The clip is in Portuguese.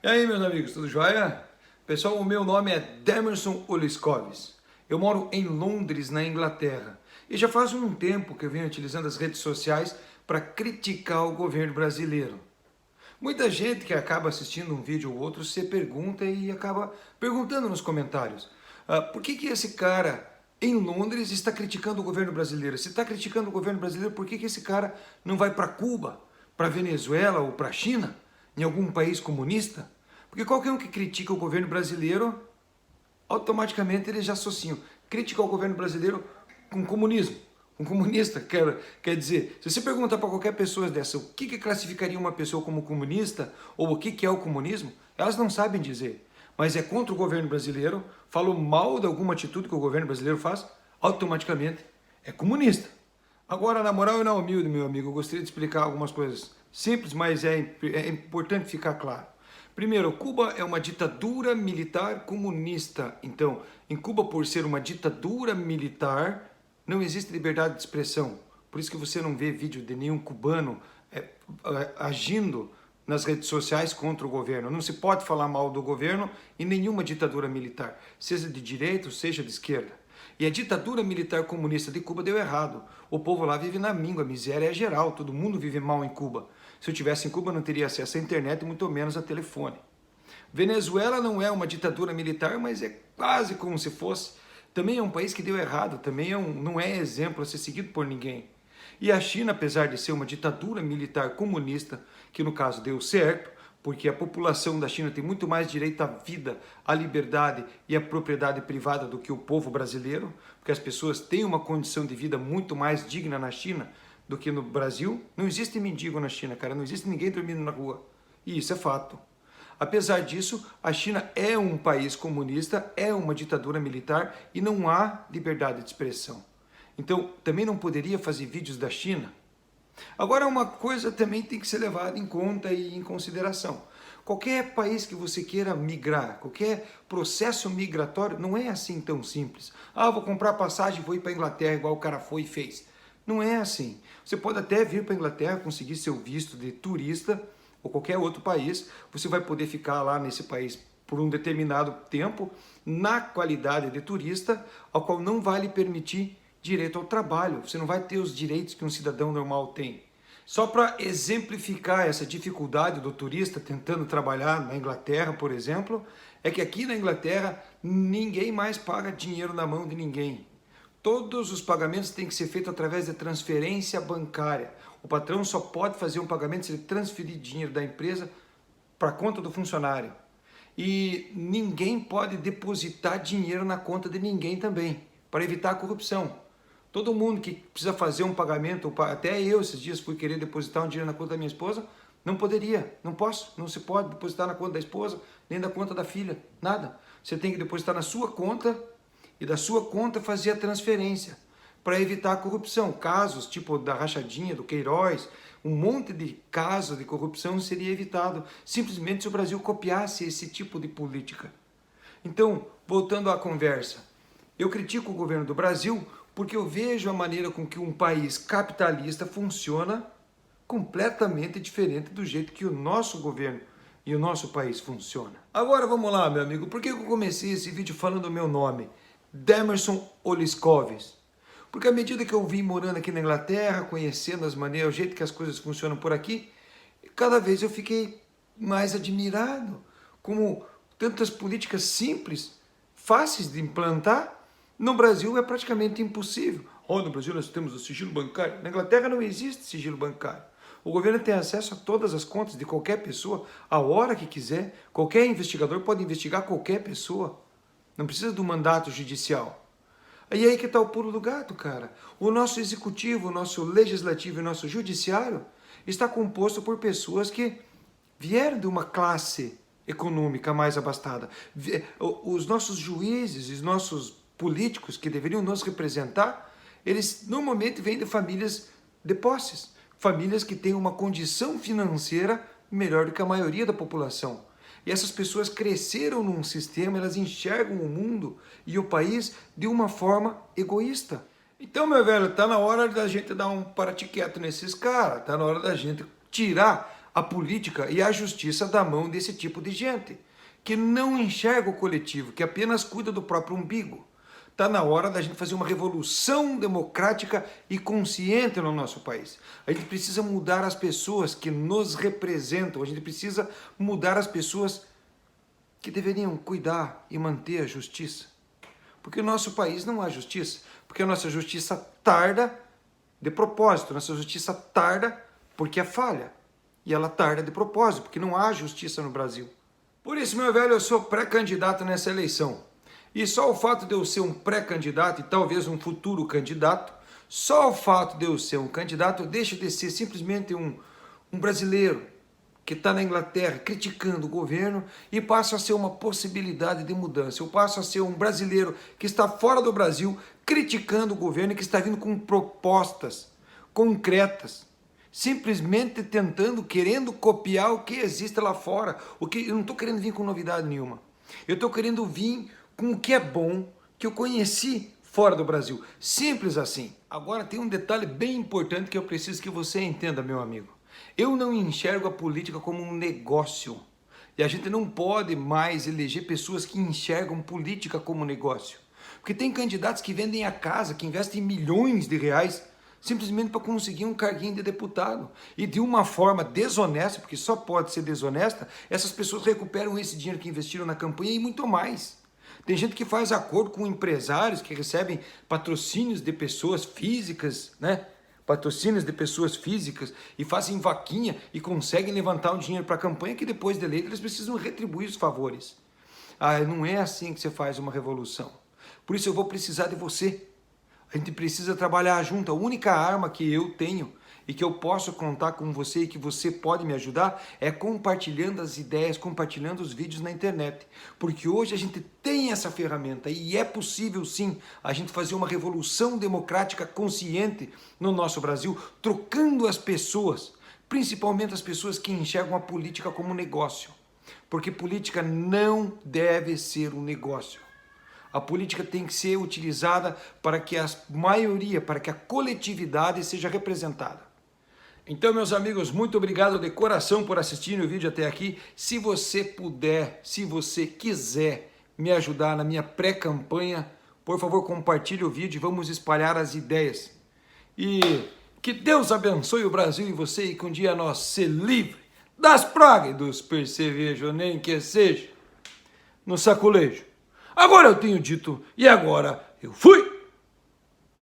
E aí, meus amigos, tudo jóia? Pessoal, o meu nome é Demerson Oliscoves. Eu moro em Londres, na Inglaterra. E já faz um tempo que eu venho utilizando as redes sociais para criticar o governo brasileiro. Muita gente que acaba assistindo um vídeo ou outro se pergunta e acaba perguntando nos comentários: por que esse cara em Londres está criticando o governo brasileiro? Se está criticando o governo brasileiro, por que esse cara não vai para Cuba, para Venezuela ou para a China, em algum país comunista? Porque qualquer um que critica o governo brasileiro, automaticamente eles já associam criticar o governo brasileiro com comunismo. Um comunista, quer dizer, se você perguntar para qualquer pessoa dessa o que classificaria uma pessoa como comunista ou o que é o comunismo, elas não sabem dizer. Mas é contra o governo brasileiro, falou mal de alguma atitude que o governo brasileiro faz, automaticamente é comunista. Agora, na moral e na humilde, meu amigo, eu gostaria de explicar algumas coisas simples, mas é importante ficar claro. Primeiro, Cuba é uma ditadura militar comunista. Então, em Cuba, por ser uma ditadura militar, não existe liberdade de expressão. Por isso que você não vê vídeo de nenhum cubano agindo nas redes sociais contra o governo. Não se pode falar mal do governo em nenhuma ditadura militar, seja de direita ou seja de esquerda. E a ditadura militar comunista de Cuba deu errado. O povo lá vive na míngua, a miséria é geral, todo mundo vive mal em Cuba. Se eu tivesse em Cuba, não teria acesso à internet, muito menos a telefone. Venezuela não é uma ditadura militar, mas é quase como se fosse. Também é um país que deu errado, também não é exemplo a ser seguido por ninguém. E a China, apesar de ser uma ditadura militar comunista, que no caso deu certo, porque a população da China tem muito mais direito à vida, à liberdade e à propriedade privada do que o povo brasileiro, porque as pessoas têm uma condição de vida muito mais digna na China do que no Brasil. Não existe mendigo na China, cara, não existe ninguém dormindo na rua. E isso é fato. Apesar disso, a China é um país comunista, é uma ditadura militar e não há liberdade de expressão. Então, também não poderia fazer vídeos da China. Agora, uma coisa também tem que ser levada em conta e em consideração. Qualquer país que você queira migrar, qualquer processo migratório, não é assim tão simples. Ah, vou comprar passagem e vou ir para a Inglaterra igual o cara foi e fez. Não é assim. Você pode até vir para a Inglaterra, conseguir seu visto de turista, ou qualquer outro país, você vai poder ficar lá nesse país por um determinado tempo, na qualidade de turista, ao qual não vai lhe permitir direito ao trabalho. Você não vai ter os direitos que um cidadão normal tem. Só para exemplificar essa dificuldade do turista tentando trabalhar na Inglaterra, por exemplo, é que aqui na Inglaterra ninguém mais paga dinheiro na mão de ninguém. Todos os pagamentos têm que ser feitos através de transferência bancária. O patrão só pode fazer um pagamento se ele transferir dinheiro da empresa para a conta do funcionário. E ninguém pode depositar dinheiro na conta de ninguém também, para evitar a corrupção. Todo mundo que precisa fazer um pagamento, até eu esses dias fui querer depositar um dinheiro na conta da minha esposa, não poderia, não posso, não se pode depositar na conta da esposa, nem da conta da filha, nada. Você tem que depositar na sua conta e da sua conta fazer a transferência para evitar a corrupção. Casos tipo da rachadinha, do Queiroz, um monte de casos de corrupção seria evitado simplesmente se o Brasil copiasse esse tipo de política. Então, voltando à conversa, eu critico o governo do Brasil porque eu vejo a maneira com que um país capitalista funciona completamente diferente do jeito que o nosso governo e o nosso país funciona. Agora vamos lá, meu amigo, por que eu comecei esse vídeo falando o meu nome? Demerson Oliscoves. Porque à medida que eu vim morando aqui na Inglaterra, conhecendo as maneiras, o jeito que as coisas funcionam por aqui, cada vez eu fiquei mais admirado como tantas políticas simples, fáceis de implantar, no Brasil é praticamente impossível. Oh, no Brasil nós temos o sigilo bancário. Na Inglaterra não existe sigilo bancário. O governo tem acesso a todas as contas de qualquer pessoa, a hora que quiser. Qualquer investigador pode investigar qualquer pessoa. Não precisa do mandato judicial. E aí que está o pulo do gato, cara. O nosso executivo, o nosso legislativo e o nosso judiciário está composto por pessoas que vieram de uma classe econômica mais abastada. Os nossos juízes, os nossos políticos que deveriam nos representar, eles normalmente vêm de famílias de posses, famílias que têm uma condição financeira melhor do que a maioria da população. E essas pessoas cresceram num sistema, elas enxergam o mundo e o país de uma forma egoísta. Então, meu velho, tá na hora da gente dar um parate quieto nesses caras, tá na hora da gente tirar a política e a justiça da mão desse tipo de gente, que não enxerga o coletivo, que apenas cuida do próprio umbigo. Está na hora da gente fazer uma revolução democrática e consciente no nosso país. A gente precisa mudar as pessoas que nos representam, a gente precisa mudar as pessoas que deveriam cuidar e manter a justiça. Porque no nosso país não há justiça, porque a nossa justiça tarda de propósito, nossa justiça tarda porque é falha. E ela tarda de propósito, porque não há justiça no Brasil. Por isso, meu velho, eu sou pré-candidato nessa eleição. E só o fato de eu ser um pré-candidato e talvez um futuro candidato, só o fato de eu ser um candidato, eu deixo de ser simplesmente um brasileiro que está na Inglaterra criticando o governo e passo a ser uma possibilidade de mudança. Eu passo a ser um brasileiro que está fora do Brasil criticando o governo e que está vindo com propostas concretas, simplesmente tentando, querendo copiar o que existe lá fora. Eu não estou querendo vir com novidade nenhuma. Eu estou querendo vir com o que é bom, que eu conheci fora do Brasil. Simples assim. Agora tem um detalhe bem importante que eu preciso que você entenda, meu amigo. Eu não enxergo a política como um negócio. E a gente não pode mais eleger pessoas que enxergam política como negócio. Porque tem candidatos que vendem a casa, que investem milhões de reais simplesmente para conseguir um carguinho de deputado. E de uma forma desonesta, porque só pode ser desonesta, essas pessoas recuperam esse dinheiro que investiram na campanha e muito mais. Tem gente que faz acordo com empresários que recebem patrocínios de pessoas físicas, né? Patrocínios de pessoas físicas e fazem vaquinha e conseguem levantar um dinheiro para a campanha que depois de eleito eles precisam retribuir os favores. Ah, não é assim que você faz uma revolução. Por isso eu vou precisar de você. A gente precisa trabalhar junto. A única arma que eu tenho e que eu posso contar com você e que você pode me ajudar é compartilhando as ideias, compartilhando os vídeos na internet. Porque hoje a gente tem essa ferramenta e é possível sim a gente fazer uma revolução democrática consciente no nosso Brasil, trocando as pessoas, principalmente as pessoas que enxergam a política como negócio. Porque política não deve ser um negócio. A política tem que ser utilizada para que a maioria, para que a coletividade seja representada. Então, meus amigos, muito obrigado de coração por assistirem o vídeo até aqui. Se você puder, se você quiser me ajudar na minha pré-campanha, por favor, compartilhe o vídeo e vamos espalhar as ideias. E que Deus abençoe o Brasil e você e que um dia nós se livre das pragas e dos percevejos, nem que seja no saculejo. Agora eu tenho dito e agora eu fui!